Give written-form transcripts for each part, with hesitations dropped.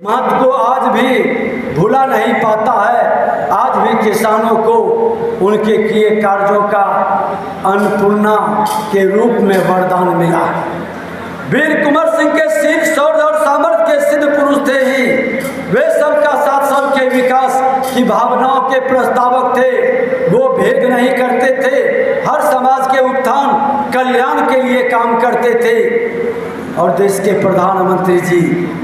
महत्व को आज भी भूला नहीं पाता है। आज भी किसानों को उनके किए कार्यों का अन्नपूर्णा के रूप में वरदान मिला। वीर कुंवर सिंह के शील, शौर्य और सामर्थ्य के सिद्ध पुरुष थे ही वे सबका साथ, सबके विकास की भावनाओं के प्रस्तावक थे। वो भेद नहीं करते थे, हर समाज के उत्थान कल्याण के लिए काम करते थे। और देश के प्रधानमंत्री जी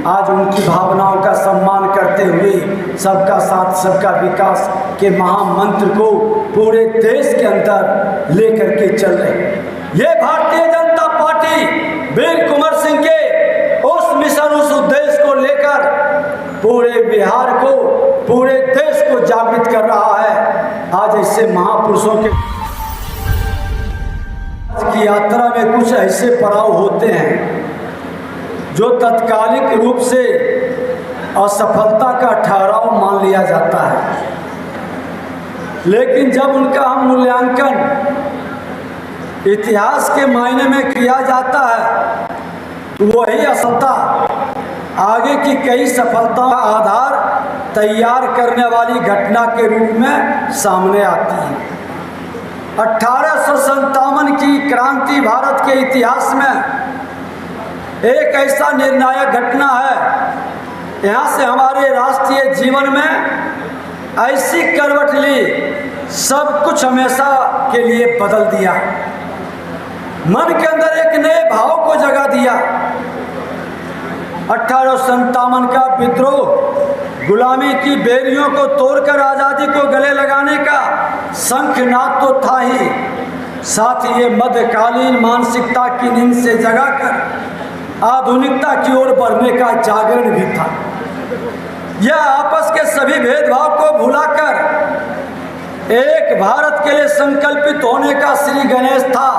आज उनकी भावनाओं का सम्मान करते हुए सबका साथ, सबका विकास के महामंत्र को पूरे देश के अंदर लेकर के चल रहे हैं। ये भारतीय जनता पार्टी वीर कुंवर सिंह के उस मिशन, उस उद्देश्य को लेकर पूरे बिहार को, पूरे देश को जागृत कर रहा है। आज ऐसे महापुरुषों के की यात्रा में कुछ ऐसे पड़ाव होते हैं जो तत्कालिक रूप से असफलता का ठहराव मान लिया जाता है, लेकिन जब उनका हम मूल्यांकन इतिहास के मायने में किया जाता है तो वही असफलता आगे की कई सफलताओं का आधार तैयार करने वाली घटना के रूप में सामने आती है। 1857 की क्रांति भारत के इतिहास में एक ऐसा निर्णायक घटना है। यहाँ से हमारे राष्ट्रीय जीवन में ऐसी करवट ली, सब कुछ हमेशा के लिए बदल दिया, मन के अंदर एक नए भाव को जगा दिया। 1857 का विद्रोह गुलामी की बेड़ियों को तोड़कर आज़ादी को गले लगाने का शंखनाद तो था ही, साथ ही ये मध्यकालीन मानसिकता की नींद से जगाकर आधुनिकता की ओर बढ़ने का जागरण भी था। यह आपस के सभी भेदभाव को भुलाकर एक भारत के लिए संकल्पित होने का श्री गणेश था।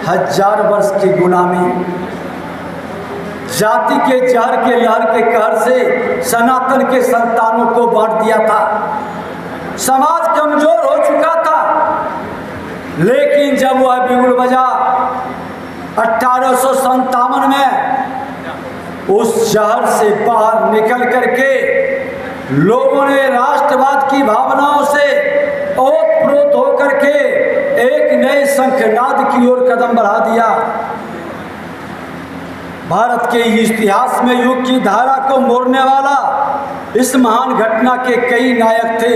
1000 वर्ष की गुलामी, जाति के जहर के लहर के कहर से सनातन के संतानों को बांट दिया था। समाज कमजोर हो चुका था, लेकिन जब वह बिगुल बजा 1857 में, उस जहर से बाहर निकल करके लोगों ने राष्ट्रवाद की भावनाओं से ओतप्रोत होकर के एक नए शंखनाद की ओर कदम बढ़ा दिया। भारत के इतिहास में युग की धारा को मोड़ने वाला इस महान घटना के कई नायक थे,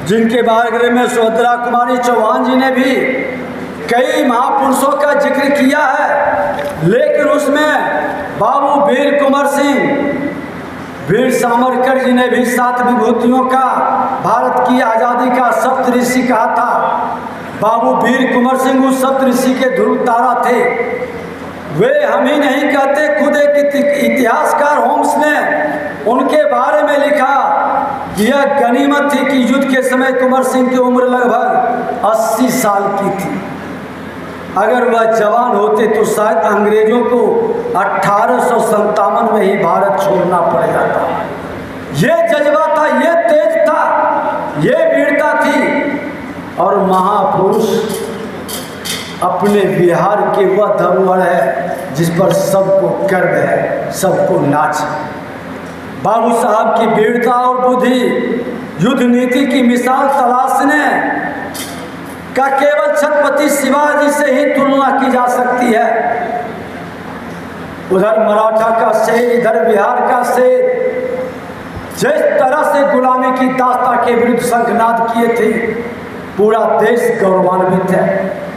जिनके बारे में सुभद्रा कुमारी चौहान जी ने भी कई महापुरुषों का जिक्र किया है। लेकिन उसमें बाबू वीर कुंवर सिंह, वीर सावरकर जी ने भी 7 विभूतियों का भारत की आज़ादी का सप्तऋषि कहा था। बाबू वीर कुंवर सिंह उस सप्तऋषि के ध्रुव तारा थे। वे हम ही नहीं कहते, खुद एक इतिहासकार होम्स ने उनके बारे में लिखा कि यह गनीमत थी कि युद्ध के समय कुंवर सिंह की उम्र लगभग 80 साल की थी। अगर वह जवान होते तो शायद अंग्रेजों को 1857 में ही भारत छोड़ना पड़ जाता। ये जज्बा था, ये तेज था, ये वीरता थी। और महापुरुष अपने बिहार के वह धरोहर है जिस पर सबको गर्व है, सबको नाच। बाबू साहब की वीरता और बुद्धि, युद्ध नीति की मिसाल तलाशने का केवल छत्रपति शिवाजी से ही तुलना की जा सकती है। उधर मराठा का शेर, इधर बिहार का शेर, जिस तरह से गुलामी की दास्ता के विरुद्ध शंखनाद किए थे, पूरा देश गौरवान्वित है।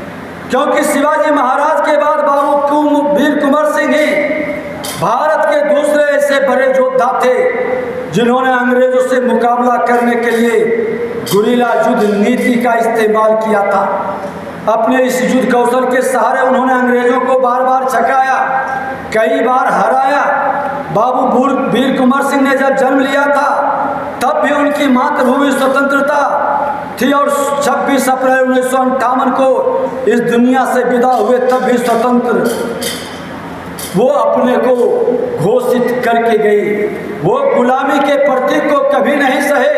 क्योंकि शिवाजी महाराज के बाद बाबू वीर कुंवर सिंह ही भारत के दूसरे ऐसे बड़े योद्धा थे जिन्होंने अंग्रेजों से मुकाबला करने के लिए गुरिल्ला युद्ध नीति का इस्तेमाल किया था। अपने इस युद्ध कौशल के सहारे उन्होंने अंग्रेजों को बार बार छकाया, कई बार हराया। बाबू वीर कुंवर सिंह ने जब जन्म लिया था तब भी उनकी मातृभूमि स्वतंत्रता थी, और 26 अप्रैल 1958 को इस दुनिया से विदा हुए तब भी स्वतंत्र वो अपने को घोषित करके गई। वो गुलामी के प्रतीक को कभी नहीं सहे,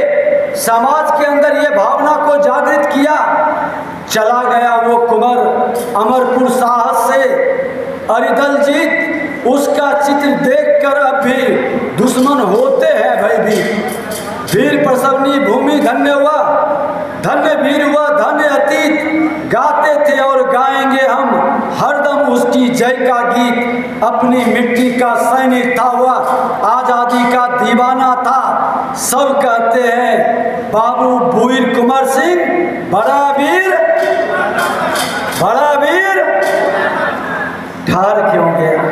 समाज के अंदर ये भावना को जागृत किया। चला गया वो कुंवर अमरपुर साहस से, अरिदल जीत उसका चित्र देख देखकर अब भी दुश्मन होते हैं भयभीत। वीर प्रसवनी भूमि धन्य हुआ, धन्य वीर हुआ, धन्य अतीत। गाते थे और गाएंगे हम हरदम उसकी जय का गीत। अपनी मिट्टी का सैनिक था वह, आज़ादी का दीवाना था। सब कहते हैं बाबू वीर कुंवर सिंह बड़ा वीर, बड़ा वीर। ठहर क्यों गया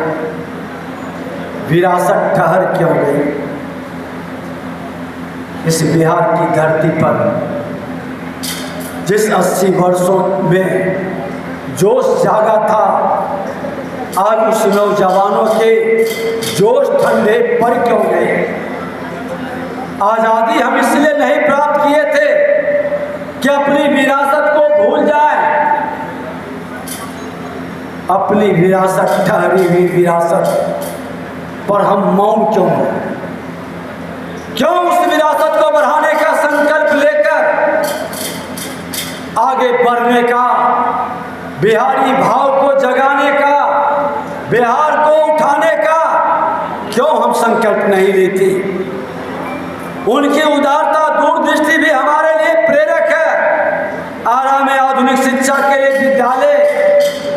विरासत, ठहर क्यों गई? इस बिहार की धरती पर जिस 80 वर्षों में जोश जागा था, आज उस नौजवानों के जोश ठंडे पर क्यों गए? आज़ादी हम इसलिए नहीं प्राप्त किए थे कि अपनी विरासत को भूल जाए। अपनी विरासत, ठहरी हुई विरासत पर हम मौन क्यों हैं? क्यों उस विरासत को बढ़ाने का संकल्प लेकर आगे बढ़ने का, बिहारी भाव को जगाने का, बिहार को उठाने का क्यों हम संकल्प नहीं लेते? उनकी उदारता, दूरदृष्टि भी हमारे लिए प्रेरक है। आरा में आधुनिक शिक्षा के लिए विद्यालय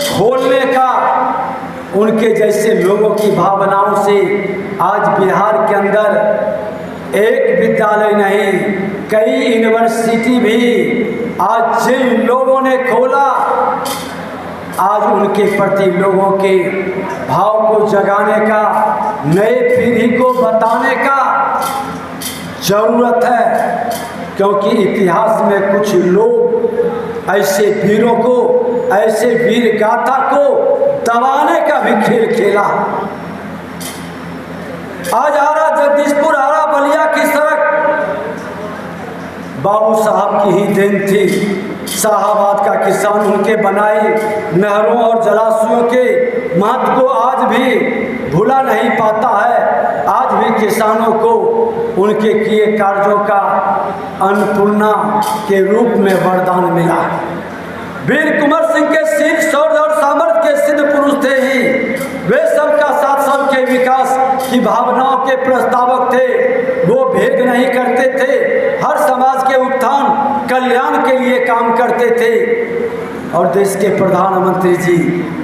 खोलने का उनके जैसे लोगों की भावनाओं से आज बिहार के अंदर एक विद्यालय नहीं, कई यूनिवर्सिटी भी आज जिन लोगों ने खोला, आज उनके प्रति लोगों के भाव को जगाने का, नए पीढ़ी को बताने का जरूरत है। क्योंकि इतिहास में कुछ लोग ऐसे वीरों को, ऐसे वीर गाथा को दबाने का भी खेल खेला। आज आरा जगदीशपुर, आरा बलिया की सड़क बाबू साहब की ही देन थी। शाहाबाद का किसान उनके बनाए नहरों और जलाशयों के महत्व को आज भी भुला नहीं पाता है। आज भी किसानों को उनके किए कार्यों का अन्नपूर्णा के रूप में वरदान मिला। वीर कुंवर सिंह के शील, शौर्य और सामर्थ्य के सिद्ध पुरुष थे ही वे। सबका साथ, सबके विकास की भावनाओं के प्रस्तावक थे। वो भेद नहीं करते थे, हर समाज के उत्थान, कल्याण के लिए काम करते थे। और देश के प्रधानमंत्री जी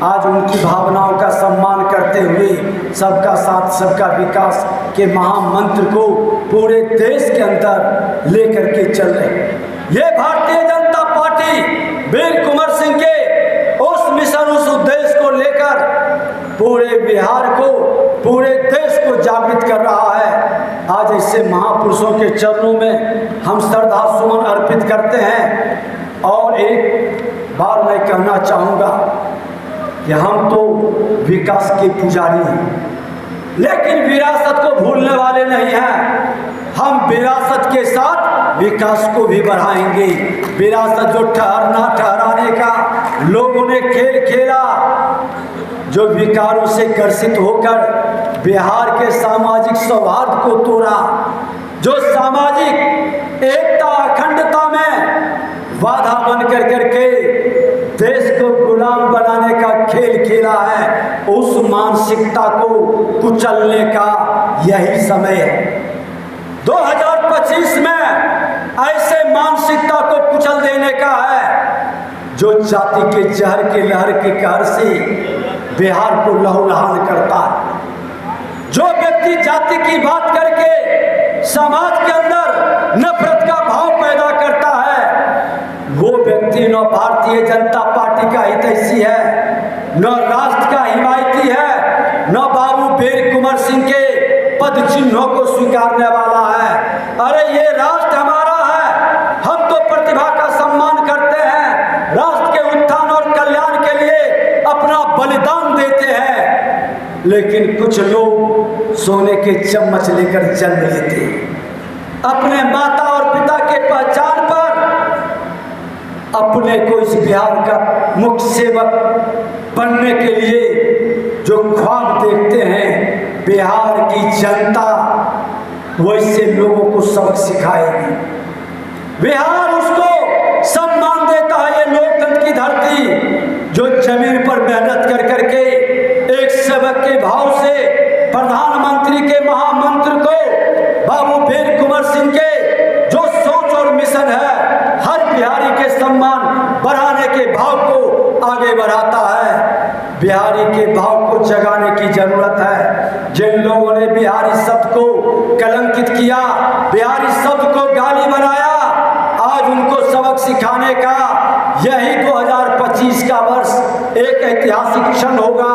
आज उनकी भावनाओं का सम्मान करते हुए सबका साथ, सबका विकास के महामंत्र को पूरे देश के अंदर लेकर के चल रहे हैं। ये भारतीय जनता पार्टी वीर कुंवर सिंह के उस मिशन, उस उद्देश्य को लेकर पूरे बिहार को, पूरे देश को जागृत कर रहा है। आज ऐसे महापुरुषों के चरणों में हम श्रद्धा सुमन अर्पित करते हैं। और एक बार मैं कहना चाहूँगा कि हम तो विकास के पुजारी हैं, लेकिन विरासत को भूलने वाले नहीं हैं। हम विरासत के साथ विकास को भी बढ़ाएंगे। विरासत जो ठहरना, ठहराने का लोगों ने खेल खेला, जो विकारों से ग्रसित होकर बिहार के सामाजिक सौहार्द को तोड़ा, जो सामाजिक एकता, अखंडता में बाधा बन कर करके देश को गुलाम बनाने का खेल खेला है, उस मानसिकता को कुचलने का यही समय है। 2025 में ऐसे मानसिकता को कुचल देने का है जो जाति के जहर के लहर के कहर से बिहार को लहूलुहान करता है। जो व्यक्ति जाति की बात करके समाज के अंदर नफरत का भाव पैदा करता है, वो व्यक्ति न भारतीय जनता पार्टी का हितैषी है, न राष्ट्र का हिमायती है, न बाबू वीर कुंवर सिंह के पद चिन्हों को स्वीकारने वाला है। अरे ये राष्ट्र हमारा है, हम तो प्रतिभा का सम्मान करते हैं, राष्ट्र के उत्थान और कल्याण के लिए अपना बलिदान देते हैं। लेकिन कुछ लोग सोने के चम्मच लेकर जन्म लेते हैं। अपने माता और पिता के पहचान पर अपने को इस बिहार का मुख्य सेवक बनने के लिए जो ख्वाब देखते हैं, बिहार की जनता वैसे लोगों को सबक सिखाएगी। बिहार उसको सम्मान देता है। ये लोकतंत्र की धरती जो जमीन पर मेहनत कर करके एक सेवक के भाव से प्रधानमंत्री के महामंत्र को, बाबू वीर कुंवर सिंह के जो सोच और मिशन है, हर बिहारी के सम्मान बढ़ाने के भाव को आगे बढ़ाता है। बिहारी के भाव को जगाने की जरूरत है। जिन लोगों ने बिहारी शब्द को कलंकित किया, बिहारी शब्द को गाली बनाया, आज उनको सबक सिखाने का यही 2025 का वर्ष एक ऐतिहासिक क्षण होगा,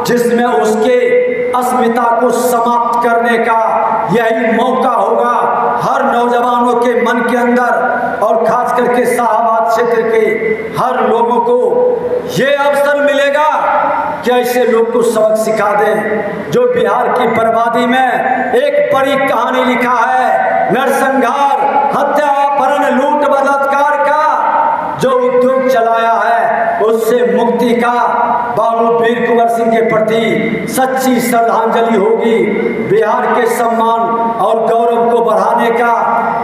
जिसमें उसके अस्मिता को समाप्त करने का यही मौका होगा। हर नौजवानों के मन के अंदर और खास करके शाहबाद क्षेत्र के हर लोगों को ये अवसर मिलेगा कि ऐसे लोग को सबक सिखा दें जो बिहार की बर्बादी में एक बड़ी कहानी लिखा है। नरसंहार, हत्या, अपहरण, लूट, बलात्कार का जो उद्योग चलाया है, उससे मुक्ति का बाबू वीर कुंवर सिंह के प्रति सच्ची श्रद्धांजलि होगी। बिहार के सम्मान और गौरव को बढ़ाने का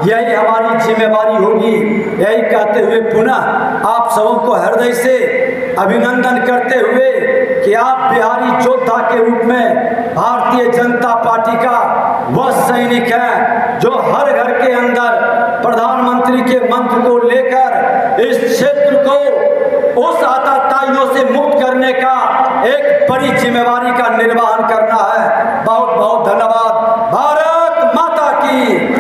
यही हमारी जिम्मेवारी होगी। यही कहते हुए पुनः आप सबों को हृदय से अभिनंदन करते हुए कि आप बिहारी योद्धा के रूप में भारतीय जनता पार्टी का वह सैनिक है जो हर घर के अंदर प्रधानमंत्री के मंत्र को लेकर इस क्षेत्र को उस आतताइयों से मुक्त करने का एक बड़ी जिम्मेवारी का निर्वहन करना है। बहुत बहुत धन्यवाद। भारत माता की।